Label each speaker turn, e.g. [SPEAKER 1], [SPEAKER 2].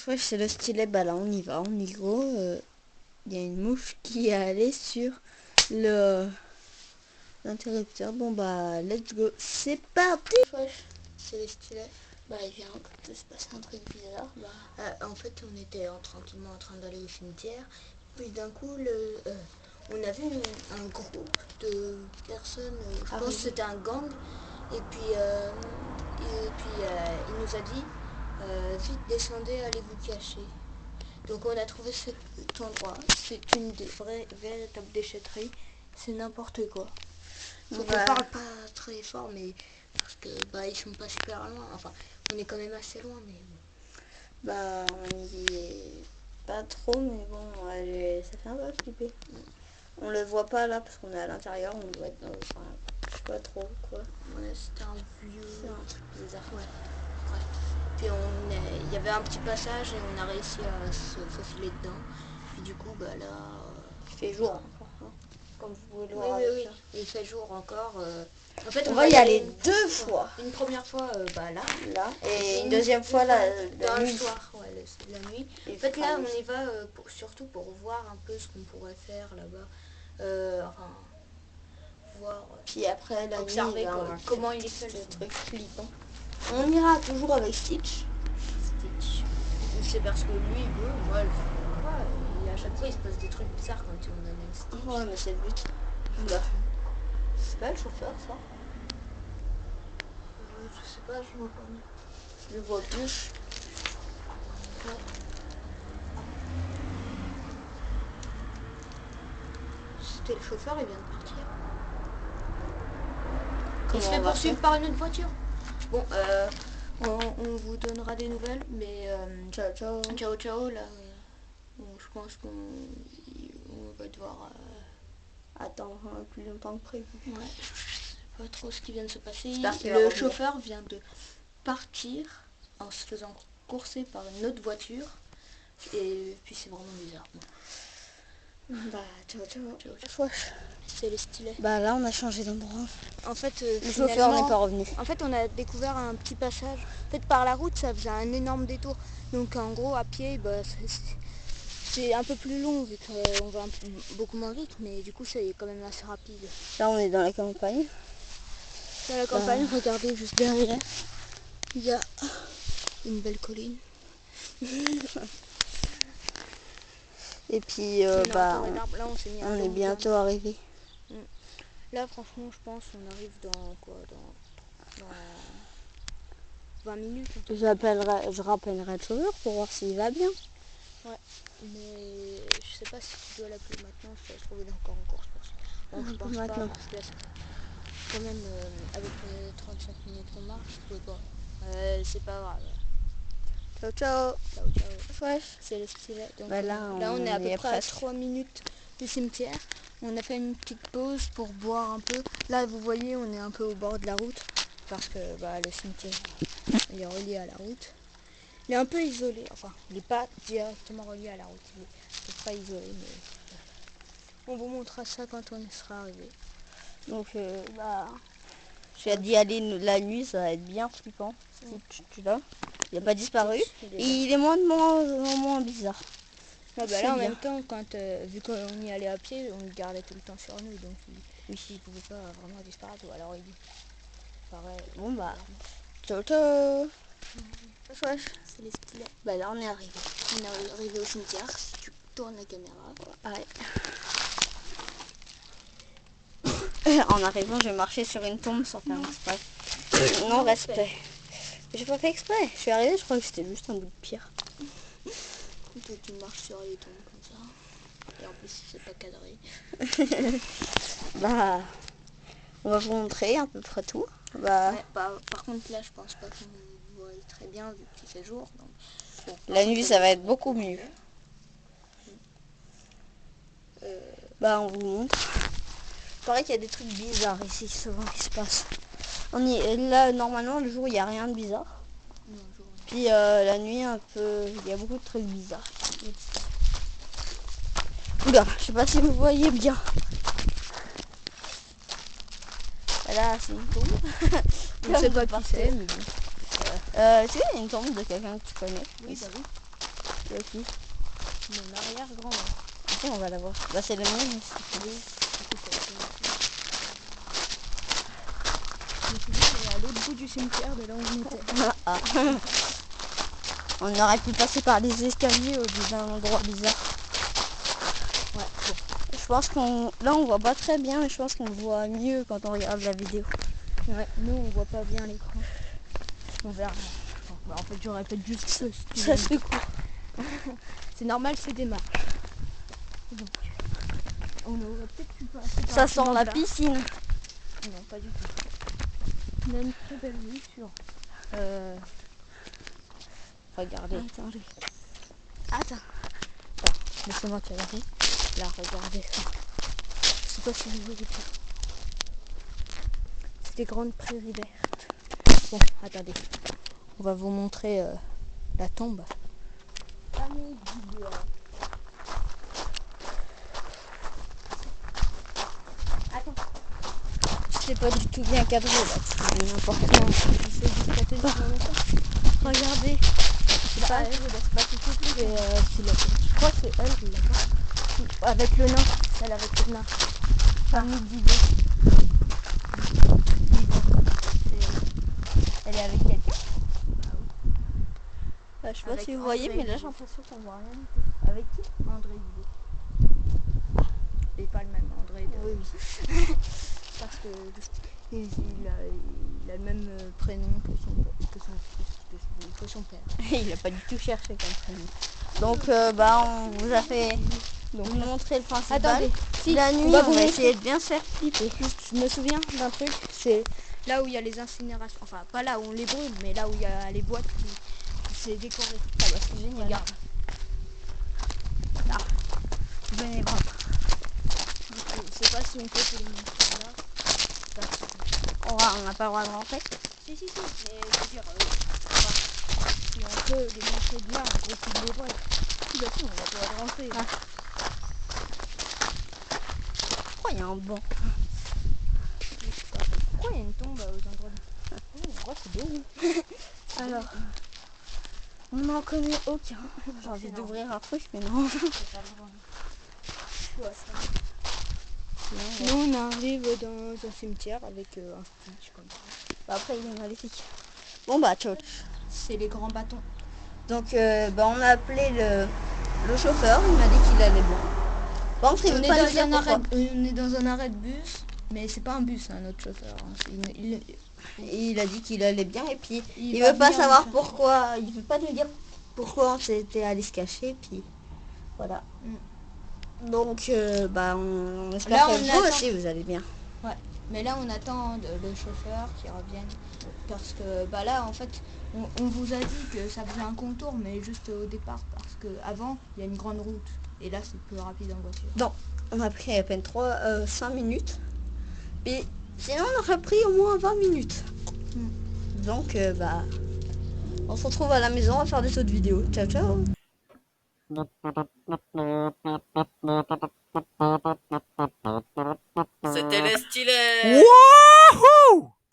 [SPEAKER 1] Ouais, c'est le stylet. Bah là, on y va. En gros, il y a une mouche qui est allée sur le l'interrupteur. Bon bah, let's go. C'est parti.
[SPEAKER 2] Wesh, c'est les stylets. Bah, il vient de se passer un truc bizarre. En fait, on était tranquillement en train d'aller au cimetière. Puis d'un coup, on a vu un groupe de personnes. Je pense que c'était un gang. Et puis, il nous a dit vite descendez, allez vous cacher. Donc on a trouvé cet endroit. C'est une des vraies véritables déchetteries. C'est n'importe quoi. Donc on parle pas très fort, mais parce que ils sont pas super loin. Enfin, on est quand même assez loin, mais bon.
[SPEAKER 1] Bah, on y est pas trop, mais bon, ça fait un peu flipper. On le voit pas là parce qu'on est à l'intérieur. On doit être dans, enfin, je sais pas trop quoi.
[SPEAKER 2] Ouais, c'était un vieux.
[SPEAKER 1] C'est un truc bizarre.
[SPEAKER 2] Ouais. Bref. Puis il y avait un petit passage et on a réussi à se faufiler dedans. Puis du coup, là.
[SPEAKER 1] Il fait jour encore, hein, comme vous pouvez le voir.
[SPEAKER 2] Oui. Il fait jour encore. En fait,
[SPEAKER 1] on va y aller deux fois.
[SPEAKER 2] Une première fois,
[SPEAKER 1] là, et une deuxième fois la
[SPEAKER 2] le
[SPEAKER 1] nuit.
[SPEAKER 2] soir, la nuit. En fait, là, on y va surtout pour voir un peu ce qu'on pourrait faire là-bas. Voir.
[SPEAKER 1] Puis après, la
[SPEAKER 2] observer
[SPEAKER 1] nuit,
[SPEAKER 2] comment il est fait
[SPEAKER 1] le truc flippant. On ira toujours avec Stitch.
[SPEAKER 2] C'est parce que lui, il veut, moi, et à chaque fois, il se passe des trucs bizarres quand on amène Stitch.
[SPEAKER 1] Ouais, mais c'est le but. Là. C'est pas le chauffeur, ça?
[SPEAKER 2] Je sais pas, je vois pas.
[SPEAKER 1] Je le vois plus.
[SPEAKER 2] Ouais. C'était le chauffeur, il vient de partir. Il se fait poursuivre par une autre voiture. Bon, on vous donnera des nouvelles, mais ciao, là. Je pense qu'on va devoir
[SPEAKER 1] attendre plus longtemps que prévu.
[SPEAKER 2] Ouais, je sais pas trop ce qui vient de se passer.
[SPEAKER 1] Le
[SPEAKER 2] chauffeur vient de partir en se faisant courser par une autre voiture. Et puis c'est vraiment bizarre.
[SPEAKER 1] Bah, ciao.
[SPEAKER 2] C'est les stylets.
[SPEAKER 1] Bah là, on a changé d'endroit.
[SPEAKER 2] En fait,
[SPEAKER 1] le chauffeur n'est pas revenu.
[SPEAKER 2] En fait, on a découvert un petit passage. En fait, par la route, ça faisait un énorme détour. Donc, en gros, à pied, c'est un peu plus long vu qu'on va beaucoup moins vite. Mais du coup, c'est quand même assez rapide.
[SPEAKER 1] Là, on est dans la campagne.
[SPEAKER 2] Dans la campagne, regardez juste derrière. Il y a une belle colline.
[SPEAKER 1] Et puis,
[SPEAKER 2] là,
[SPEAKER 1] on est bientôt arrivé.
[SPEAKER 2] Là, franchement, je pense qu'on arrive dans 20 minutes.
[SPEAKER 1] Je rappellerai le chauffeur pour voir s'il va bien.
[SPEAKER 2] Ouais, mais je sais pas si tu dois l'appeler maintenant, si ça se trouve il est encore en course. Bon, je pense
[SPEAKER 1] maintenant.
[SPEAKER 2] Pas, parce que quand même, avec 35 minutes qu'on marche, je peux pas. C'est pas grave.
[SPEAKER 1] Ciao.
[SPEAKER 2] Ouais, c'est le stylet. Donc,
[SPEAKER 1] là,
[SPEAKER 2] on est à peu près à 3 minutes du cimetière. On a fait une petite pause pour boire un peu. Là, vous voyez, on est un peu au bord de la route. Parce que le cimetière, il est relié à la route. Il est un peu isolé. Enfin, il n'est pas directement relié à la route. Il est à peu près isolé. Mais on vous montrera ça quand on y sera arrivé.
[SPEAKER 1] Donc, j'ai d'y aller la nuit, ça va être bien flippant. Tu l'as. Il n'a pas disparu. Il est moins bizarre.
[SPEAKER 2] Là, en même temps, vu qu'on y allait à pied, on le gardait tout le temps sur nous. Donc, il ne pouvait pas vraiment disparaître. Ou alors, il paraît.
[SPEAKER 1] Bon, ciao.
[SPEAKER 2] Wesh, c'est les stylets.
[SPEAKER 1] Là, on est arrivé.
[SPEAKER 2] On est arrivé au cimetière. Si tu tournes la caméra.
[SPEAKER 1] Ouais. En arrivant, je vais marcher sur une tombe sans faire exprès. Non, respect. J'ai pas fait exprès. Je suis arrivée, je crois que c'était juste un bout de pierre.
[SPEAKER 2] Tu marches sur les tombes comme ça. Et en plus, c'est pas cadré.
[SPEAKER 1] On va vous montrer à peu près tout.
[SPEAKER 2] Par contre, là, je pense pas qu'on voit très bien vu qu'il fait jour. Donc,
[SPEAKER 1] la nuit, ça va être beaucoup mieux. On vous montre. Il paraît qu'il y a des trucs bizarres ici, souvent qui se passent. Là, normalement, le jour, il n'y a rien de bizarre.
[SPEAKER 2] Non,
[SPEAKER 1] puis la nuit, il y a beaucoup de trucs bizarres. Oula, je sais pas si vous voyez bien. Là, c'est une tombe.
[SPEAKER 2] Je sais pas qui c'est, mais bon.
[SPEAKER 1] Tu sais, une tombe de quelqu'un que tu connais.
[SPEAKER 2] Oui, bah oui.
[SPEAKER 1] C'est qui?
[SPEAKER 2] Mon arrière-grand-mère.
[SPEAKER 1] Ok, on va la voir. Bah c'est le mien.
[SPEAKER 2] Oui. Je me souviens, elle est à l'autre bout du cimetière de là où on était.
[SPEAKER 1] Ah. On aurait pu passer par les escaliers au bout d'un endroit bizarre.
[SPEAKER 2] Ouais, bon.
[SPEAKER 1] Je pense qu'on... Là on voit pas très bien, mais je pense qu'on voit mieux quand on regarde la vidéo.
[SPEAKER 2] Ouais, nous on voit pas bien l'écran. On verra. Bon, bah, en fait, je répète juste ça.
[SPEAKER 1] Ça se court.
[SPEAKER 2] C'est normal, c'est des marches. Donc, on aurait peut-être pu passer par
[SPEAKER 1] Ça
[SPEAKER 2] ce
[SPEAKER 1] sent la
[SPEAKER 2] moment-là.
[SPEAKER 1] piscine.
[SPEAKER 2] Non, pas du tout. On a une très belle vue sur.
[SPEAKER 1] Regardez.
[SPEAKER 2] Attendez. Attends. Laissez-moi te regarder. Là, regardez ça. Je sais pas si vous voyez bien. C'est des grandes prairies vertes. Bon, attendez. On va vous montrer la tombe. Attends.
[SPEAKER 1] C'est pas du tout bien cadré là. C'est n'importe quoi.
[SPEAKER 2] J'essaie de prêter sur mon écran.
[SPEAKER 1] Regardez.
[SPEAKER 2] C'est pas elle, c'est pas tout de suite. Je crois que c'est elle qui l'a pas. Avec le nain. Elle avec le nain.
[SPEAKER 1] Famille d'idées. Elle est avec quelqu'un? Je sais pas
[SPEAKER 2] Avec
[SPEAKER 1] si vous voyez,
[SPEAKER 2] André
[SPEAKER 1] mais là
[SPEAKER 2] Guido.
[SPEAKER 1] j'ai l'impression qu'on voit rien du tout. Avec qui?
[SPEAKER 2] André Guido. Et pas le même André.
[SPEAKER 1] Oui.
[SPEAKER 2] Parce que il a le même prénom que son père.
[SPEAKER 1] Il a pas du tout cherché comme prénom. Donc on vous a fait
[SPEAKER 2] Donc,
[SPEAKER 1] vous montrer le principal.
[SPEAKER 2] attendez, si,
[SPEAKER 1] La nuit,
[SPEAKER 2] on va
[SPEAKER 1] on
[SPEAKER 2] vous
[SPEAKER 1] va
[SPEAKER 2] montrer.
[SPEAKER 1] essayer de bien se faire flipper.
[SPEAKER 2] Je me souviens d'un truc, c'est là où il y a les incinérations. Enfin, pas là où on les brûle, mais là où il y a les boîtes qui s'est décoré.
[SPEAKER 1] Ah bah c'est génial.
[SPEAKER 2] Regarde.
[SPEAKER 1] Là. Venez voir.
[SPEAKER 2] Je sais pas si on peut te les montrer là. Parce que-
[SPEAKER 1] On n'a pas le droit de rentrer.
[SPEAKER 2] Si, mais je veux dire, si on peut les montrer de là, en gros, qu'ils les voient. Si, bah si, on a le droit de rentrer.
[SPEAKER 1] Ah. Pourquoi il y a un banc?
[SPEAKER 2] Pourquoi il y a une tombe aux endroits de... En vrai, c'est beau.
[SPEAKER 1] Alors, on n'en connaît aucun. J'ai envie d'ouvrir un truc, mais non.
[SPEAKER 2] Nous, on arrive dans un cimetière avec un speech comme ça.
[SPEAKER 1] Bah, après, il est maléfique. Bon bah, ciao.
[SPEAKER 2] C'est les grands bâtons.
[SPEAKER 1] Donc, on a appelé le chauffeur. Il m'a dit qu'il allait bien. Par contre, il
[SPEAKER 2] On
[SPEAKER 1] veut
[SPEAKER 2] est,
[SPEAKER 1] pas nous
[SPEAKER 2] dans
[SPEAKER 1] dire
[SPEAKER 2] un
[SPEAKER 1] pourquoi.
[SPEAKER 2] arrêt, on est dans un arrêt de bus, mais c'est pas un bus, hein, notre chauffeur. Hein.
[SPEAKER 1] Il a dit qu'il allait bien et puis il
[SPEAKER 2] va
[SPEAKER 1] veut pas
[SPEAKER 2] venir
[SPEAKER 1] savoir
[SPEAKER 2] nous
[SPEAKER 1] pourquoi. Il veut pas nous dire pourquoi on s'était allé se cacher. Puis voilà. Donc, on espère
[SPEAKER 2] Là,
[SPEAKER 1] que
[SPEAKER 2] on
[SPEAKER 1] vous
[SPEAKER 2] attend.
[SPEAKER 1] aussi vous allez bien.
[SPEAKER 2] Ouais. Mais là, on attend le chauffeur qui revienne. Parce que là, en fait, on vous a dit que ça faisait un contour, mais juste au départ. Parce que avant, il y a une grande route. Et là, c'est plus rapide en voiture.
[SPEAKER 1] Non, on a pris à peine 5 minutes. Et sinon, on aurait pris au moins 20 minutes. Donc, on se retrouve à la maison à faire des autres vidéos. Ciao, ciao.
[SPEAKER 3] C'était les stylés.
[SPEAKER 4] Wouhou!